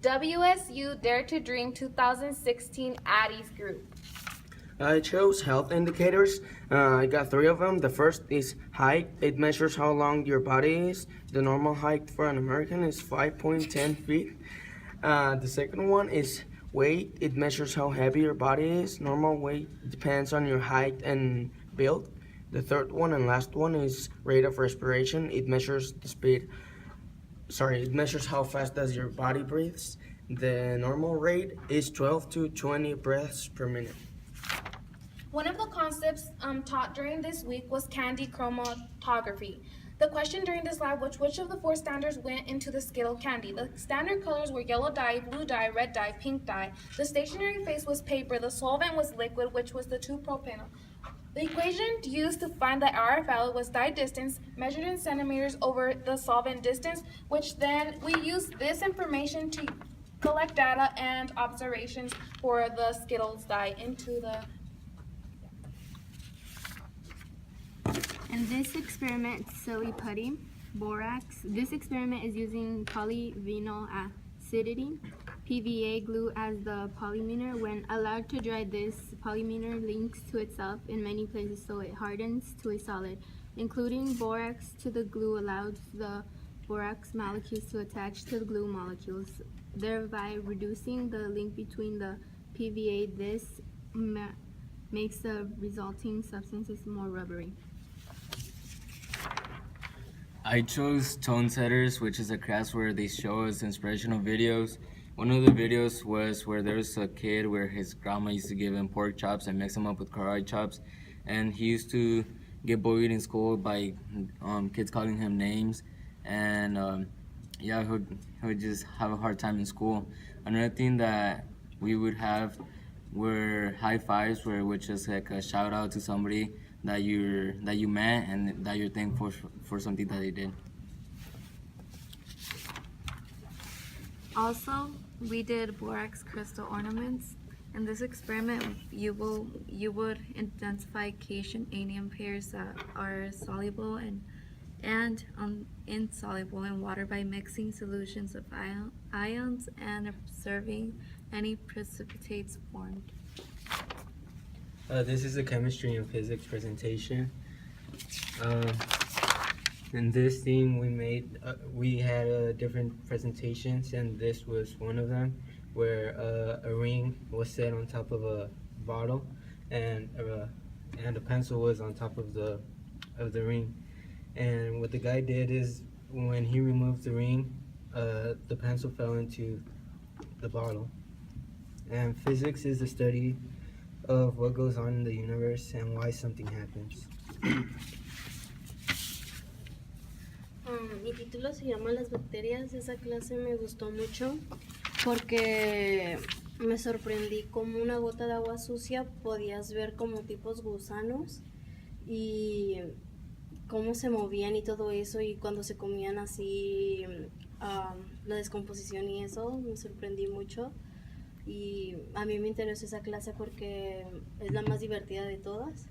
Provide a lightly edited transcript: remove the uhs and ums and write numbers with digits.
WSU Dare to Dream 2016 Addie's Group. I chose health indicators. I got 3 of them. The first is height. It measures how long your body is. The normal height for an American is 5.10 feet. The second one is weight. It measures how heavy your body is. Normal weight depends on your height and build. The third one and last one is rate of respiration. It measures the speed. It measures how fast does your body breathes. The normal rate is 12 to 20 breaths per minute. One of the concepts taught during this week was candy chromatography. The question during this lab was which of the 4 standards went into the Skittle candy. The standard colors were yellow dye, blue dye, red dye, pink dye. The stationary phase was paper. The solvent was liquid, which was the 2-propanol. The equation used to find the RF value was dye distance measured in centimeters over the solvent distance, which then we used this information to collect data and observations for the Skittles dye into the. In this experiment, silly putty, borax. This experiment is using polyvinyl acidity, PVA glue as the polymer. When allowed to dry, this polymer links to itself in many places so it hardens to a solid. Including borax to the glue allows the borax molecules to attach to the glue molecules, thereby reducing the link between the PVA. This makes the resulting substances more rubbery. I chose Tone Setters, which is a class where they show us inspirational videos. One of the videos was where there was a kid where his grandma used to give him pork chops and mix them up with karate chops, and he used to get bullied in school by kids calling him names, and he would just have a hard time in school. Another thing that we would have were high fives, which is like a shout out to somebody that you met and that you're thankful for something that they did. Also, we did borax crystal ornaments. In this experiment, you would identify cation-anion pairs that are soluble and insoluble in water by mixing solutions of ions and observing any precipitates formed. This is a chemistry and physics presentation. In this thing we had different presentations, and this was one of them, where a ring was set on top of a bottle, and a pencil was on top of the ring. And what the guy did is, when he removed the ring, the pencil fell into the bottle. And physics is the study of what goes on in the universe and why something happens. Mi título se llama Las bacterias. Esa clase me gustó mucho porque me sorprendí como una gota de agua sucia podías ver como tipos gusanos y cómo se movían y todo eso, y cuando se comían así la descomposición y eso, me sorprendí mucho. Y a mí me interesó esa clase porque es la más divertida de todas.